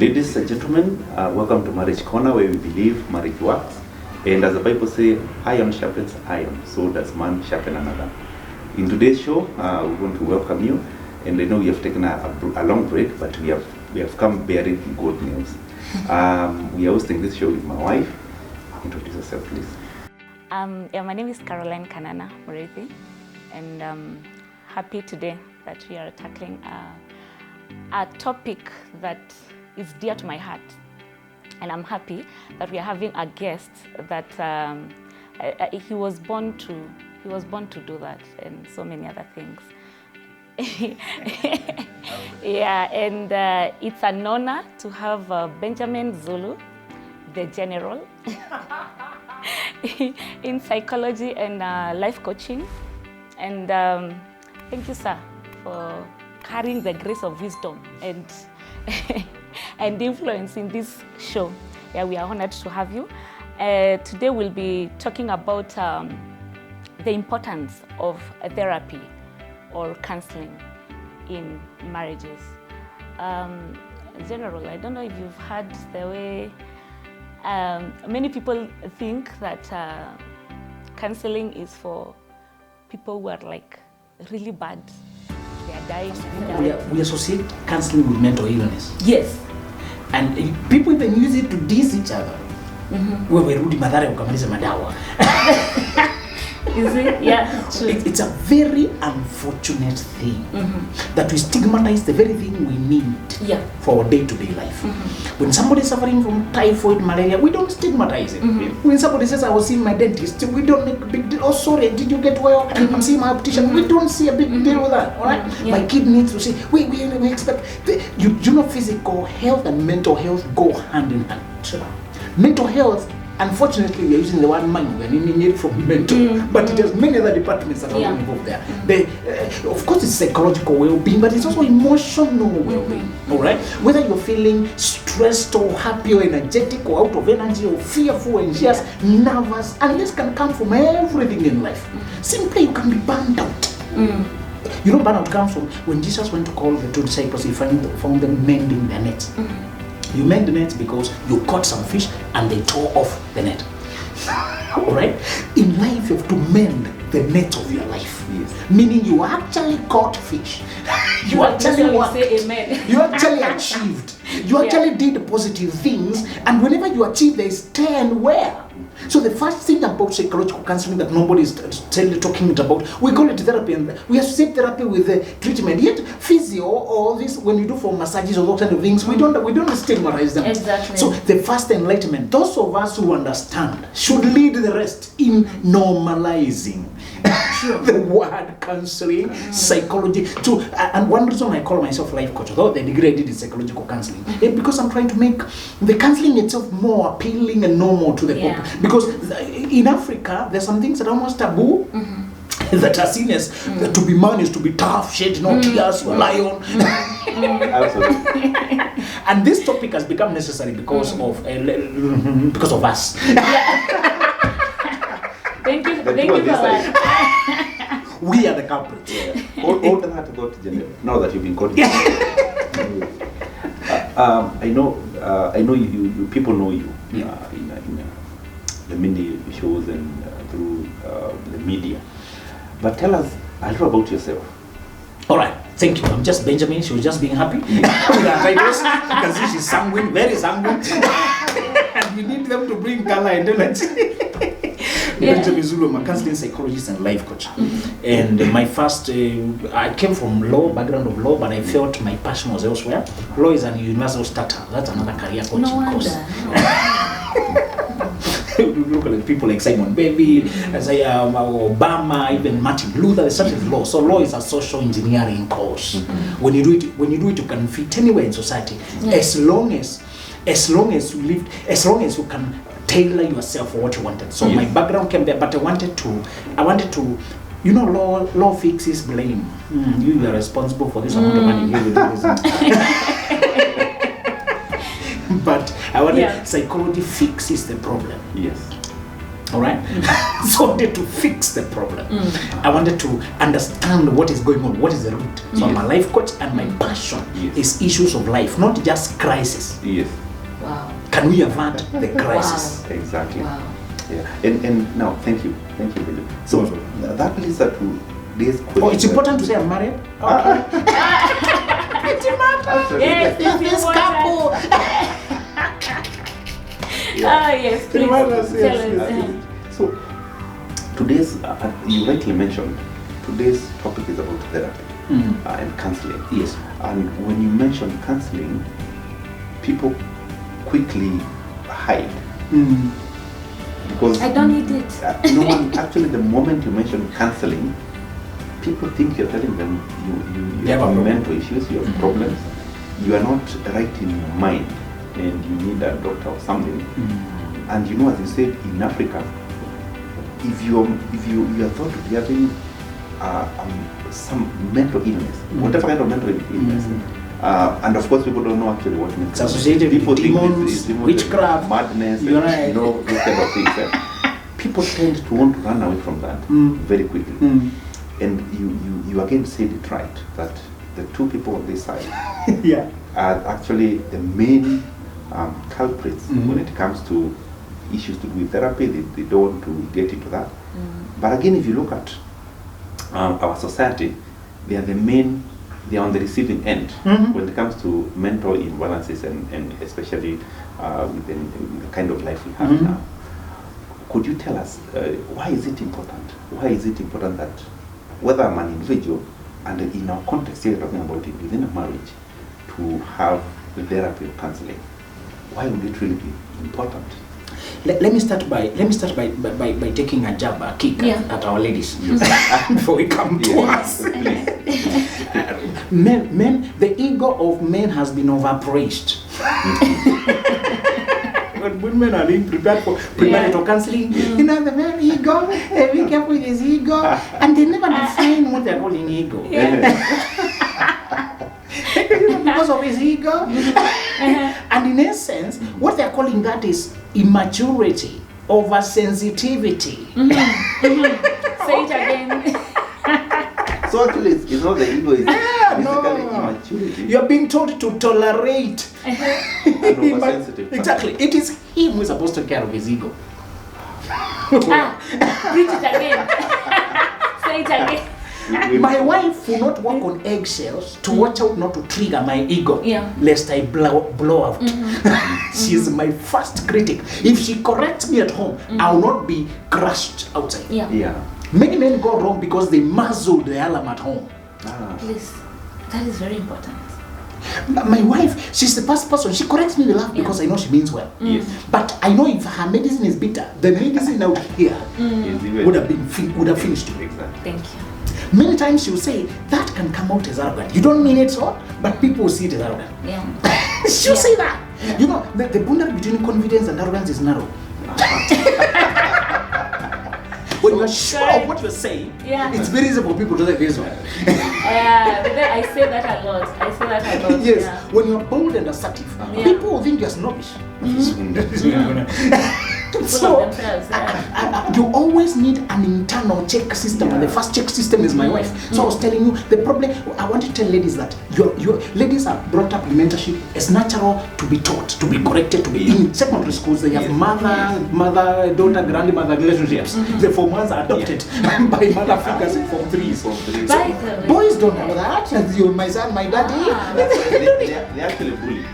Ladies and gentlemen, welcome to Marriage Corner, where we believe marriage works. And as the Bible says, iron sharpens iron, so does man sharpen another. In today's show, we want to welcome you. And I know we have taken a long break, but we have come bearing good news. We are hosting this show with my wife. Introduce yourself, please. My name is Caroline Kanana Murithi, and I'm happy today that we are tackling a topic that is dear to my heart. And I'm happy that we are having a guest that he was born to do that, and so many other things. Yeah, and it's an honor to have Benjamin Zulu, the general, in psychology and life coaching. And thank you, sir, for carrying the grace of wisdom and and influence in this show. Yeah, we are honored to have you. Today we'll be talking about the importance of therapy or counseling in marriages. General, I don't know if you've heard the way many people think that counseling is for people who are like really bad. They are dying. We associate counseling with mental illness. Yes. And people even use it to diss each other. Wewe rudi madhara ukamaliza madawa. Is it? Yeah, true. It's a very unfortunate thing that we stigmatize the very thing we need for our day-to-day life. When somebody is suffering from typhoid, malaria, we don't stigmatize it. When somebody says, I was seeing my dentist, we don't make a big deal. Oh, sorry, did you get well? I'm seeing my optician. We don't see a big deal with that, all right? My kid needs to see. We expect. You know, physical health and mental health go hand in hand. Mental health, unfortunately, we are using the word mind when you need from mental, but it has many other departments that are involved there. Of course, it's psychological well-being, but it's also emotional well-being. All right, whether you're feeling stressed or happy or energetic or out of energy or fearful, anxious, nervous, and this can come from everything in life. Simply, you can be burned out. You know, burnout comes from when Jesus went to call the two disciples. He found them mending their nets. You mend the nets because you caught some fish and they tore off the net. Alright? In life, you have to mend the net of your life. Yes. Meaning you actually caught fish. You actually worked. You actually achieved. You actually did positive things. And whenever you achieve, there is 10 where. So the first thing about psychological counseling that nobody is talking about, we call it therapy, and we associate therapy with the treatment. Yet physio or this, when you do for massages or those kind of things, we don't stigmatize them. Exactly. So the first enlightenment, those of us who understand, should lead the rest in normalizing the word counseling, psychology. And one reason I call myself life coach, although the degree I did is psychological counseling, is because I'm trying to make the counseling itself more appealing and normal to the people. Because in Africa, there's some things that are almost taboo. That are seen as to be man is to be tough, shed no tears, you're a lion. Absolutely. And this topic has become necessary because of us. Thank you for that. We are the culprits. All that about gender. Now that you've been called. I know you people know you in the many shows and through the media. But tell us a little about yourself. All right, thank you. I'm just Benjamin. She was just being happy with her titles. You can see she's sanguine, very sanguine. And we need them to bring color and energy. Benjamin Zulu, I'm a counseling psychologist and life coach. And my first, I came from background of law, but I felt my passion was elsewhere. Law is a universal starter. That's another career coaching course. Look at people like Simon Baby, Obama, even Martin Luther. They started law. So law is a social engineering course. When you do it, you can fit anywhere in society, as long as you can tailor yourself for what you wanted. So my background came there, but I wanted to. You know, law fixes blame. You are responsible for this amount of money. You will do this. But I wanted psychology fixes the problem. Yes. All right. So I wanted to fix the problem. I wanted to understand what is going on, what is the root. So I'm a life coach, and my passion is issues of life, not just crisis. Yes. Wow. Can we avert the crisis? Wow. Exactly. Wow. Yeah. And now, thank you, Billy. So that leads us to this question. Oh, it's important to say I'm married. Okay. It's important. Yes, This couple. Yes, please. Tell us. So today's, you rightly mentioned, today's topic is about therapy and counseling. Yes. And when you mention counseling, people quickly hide. Because I don't need it. no one, actually, the moment you mention counseling, people think you're telling them you have mental issues, you have problems, you are not right in your mind, and you need a doctor or something. And you know, as you said, in Africa, if you are thought to be having some mental illness, whatever kind of mental illness, and of course people don't know actually what mental illness is. Associated People with think demons, it's witchcraft, madness, you're right. you know, those kind of things. People tend to want to run away from that very quickly. And you again said it right, that the two people on this side are actually the main culprits when it comes to issues to do with therapy. They don't want to get into that. But again, if you look at our society, they are on the receiving end when it comes to mental imbalances and especially with the kind of life we have now. Could you tell us why is it important? Why is it important that whether I'm an individual and in our context here talking about it within a marriage to have therapy or counseling? Why would it really be important? Let me start by taking a jab, a kick at our ladies before we come to us. Men, the ego of men has been overpraised. When men are being prepared for premarital counseling, you know, the man ego, they be careful with his ego, and they never define what they're calling ego. Because of his ego. And in essence, what they're calling that is immaturity, oversensitivity. Say it again. So actually, it's not the ego, it's basically immaturity. You're being told to tolerate. Exactly. It is him who is supposed to take care of his ego. Preach it again. Say it again. My wife will not walk on eggshells to watch out not to trigger my ego, lest I blow out. She's my first critic. If she corrects me at home, I will not be crushed outside. Many men go wrong because they muzzled the alarm at home. Please, that is very important. My wife, she's the first person. She corrects me with love because I know she means well. But I know if her medicine is bitter, the medicine out here would have finished it. Thank you. Many times she'll say, that can come out as arrogant. You don't mean it so, but people will see it as arrogant. She'll say that. You know, the boundary between confidence and arrogance is narrow. When you're sure of what you're saying, it's very easy for people to say this one. I say that a lot. Yes, when you're bold and assertive, people will think you're snobbish. So, you always need an internal check system, and the first check system is my wife. So I was telling you, the problem, I want to tell ladies that your ladies are brought up in mentorship. It's natural to be taught, to be corrected, to be in secondary schools. They have mother, daughter, grandmother relationships. The form ones are adopted by mother figures in form 3. So boys don't know that. You, my son, my daddy. They actually bully.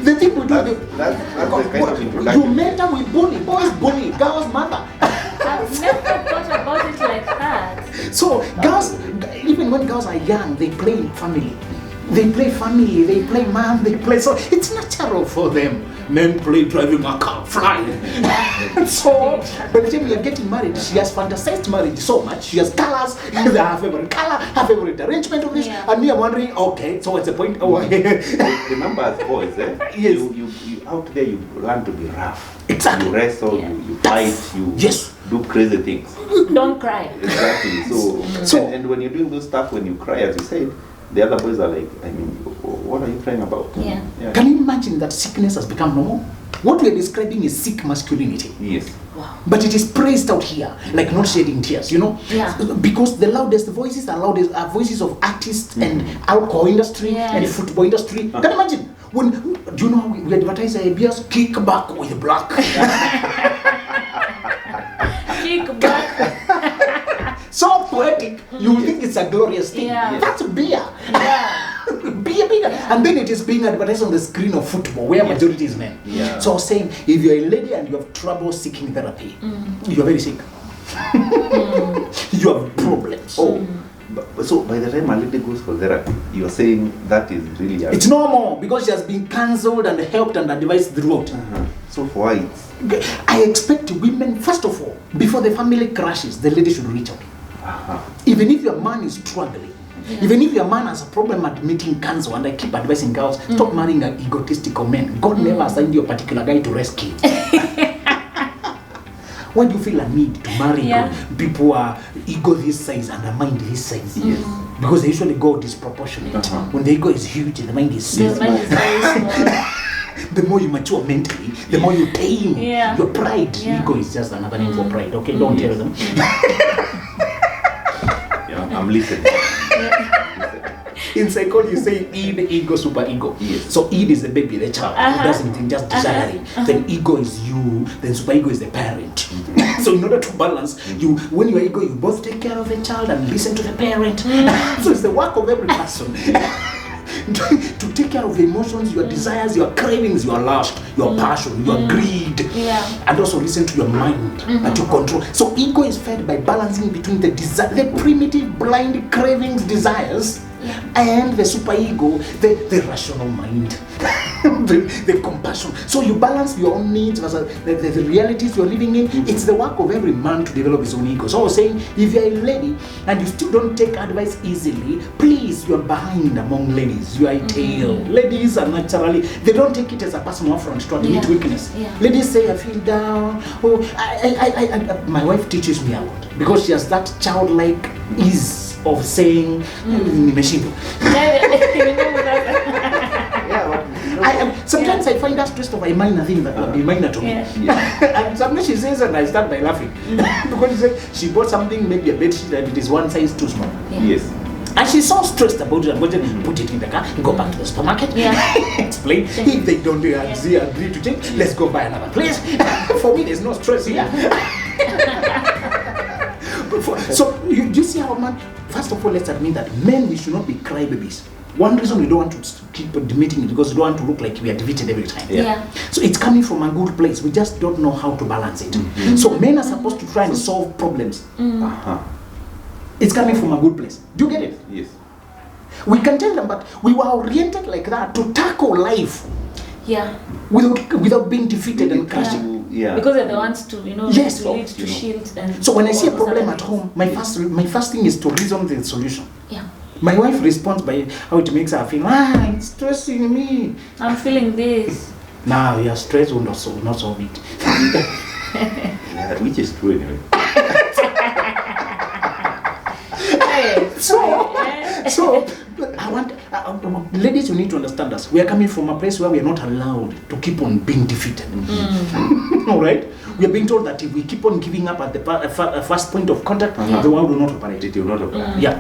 The thing we do, that's the kind of introduction. You mentor, we bully. Boys bully, girls mother. I've never thought about it like that. So girls, even when girls are young, they play in family. They play family, they play mom, they play. So it's natural for them. Men play driving a car, flying. So by the time we are getting married, she has fantasized marriage so much. She has colors, her favorite color, her favorite arrangement of this. And me, I'm wondering, okay, so what's the point? Remember, as boys, yes. you out there, you learn to be rough. Exactly. You wrestle, you fight, you do crazy things. Don't cry. Exactly. So and when you're doing those stuff, when you cry, as you said, the other boys are like, I mean, what are you crying about? Yeah. Can you imagine that sickness has become normal? What we are describing is sick masculinity. Yes. Wow. But it is praised out here, like not shedding tears, you know? Yeah. Because the loudest voices are voices of artists and alcohol industry and football industry. Can you imagine? Do you know how we advertise beers? Kick back with black. Kick back. So poetic, you will think it's a glorious thing. Yeah. That's beer. Yeah. Beer. And then it is being advertised on the screen of football where majority is men. Yeah. So I was saying, if you're a lady and you have trouble seeking therapy, you're very sick. You have problems. So by the time a lady goes for therapy, you're saying that is really It's normal because she has been cancelled and helped and advised throughout. So for why? I expect women, first of all, before the family crashes, the lady should reach out. Even if your man is struggling, even if your man has a problem admitting cancer, and I keep advising girls, stop marrying an egotistical man. God never assigned you a particular guy to rescue. Why do you feel a need to marry people who are ego this size and a mind this size? Yes. Because they usually go disproportionate. When the ego is huge, the mind is small. The more you mature mentally, the more you tame your pride. Ego is just another name for pride. Okay, don't tell them. I'm listening. In psychology, you say id, ego, super ego. Yes. So id is the baby, the child who doesn't think, just desiring. Then ego is you. Then super ego is the parent. So in order to balance, when you are ego, you both take care of the child and listen to the parent. So it's the work of every person. To take care of the emotions, your desires, your cravings, your lust, your passion, your greed, and also listen to your mind that you control. So ego is fed by balancing between the primitive, blind cravings, desires, and the superego, the rational mind, the compassion. So you balance your own needs versus the realities you're living in. It's the work of every man to develop his own ego. So I was saying, if you're a lady and you still don't take advice easily, please, you're behind among ladies. You are a tail. Ladies are naturally, they don't take it as a personal affront to admit weakness. Ladies say, I feel down. Oh, my wife teaches me a lot because she has that childlike ease of saying, sometimes I find that stressed of a minor thing that will be minor to me. And sometimes she says, and I start by laughing. Because she bought something, maybe a bedsheet, and it is one size too small. Yes. And she's so stressed about it. I'm going to put it in the car, go back to the supermarket, explain. If they don't agree to change, let's go buy another place. For me, there's no stress here. So you see how man, first of all, let's admit that men, we should not be crybabies. One reason we don't want to keep admitting it because we don't want to look like we are defeated every time. So it's coming from a good place. We just don't know how to balance it. So men are supposed to try and solve problems. It's coming from a good place. Do you get it? Yes. We can tell them, but we were oriented like that to tackle life. Without being defeated and crashing. Because they're the ones to, to lead, to shield. And so when I see a problem at home, my first thing is to reason the solution. My wife responds by how it makes her feel. It's stressing me. I'm feeling this. Now your stress will not solve it. Which is true anyway. So I want ladies, you need to understand us. We are coming from a place where we are not allowed to keep on being defeated. All right, we are being told that if we keep on giving up at the first point of contact, the world will not operate. It will not operate.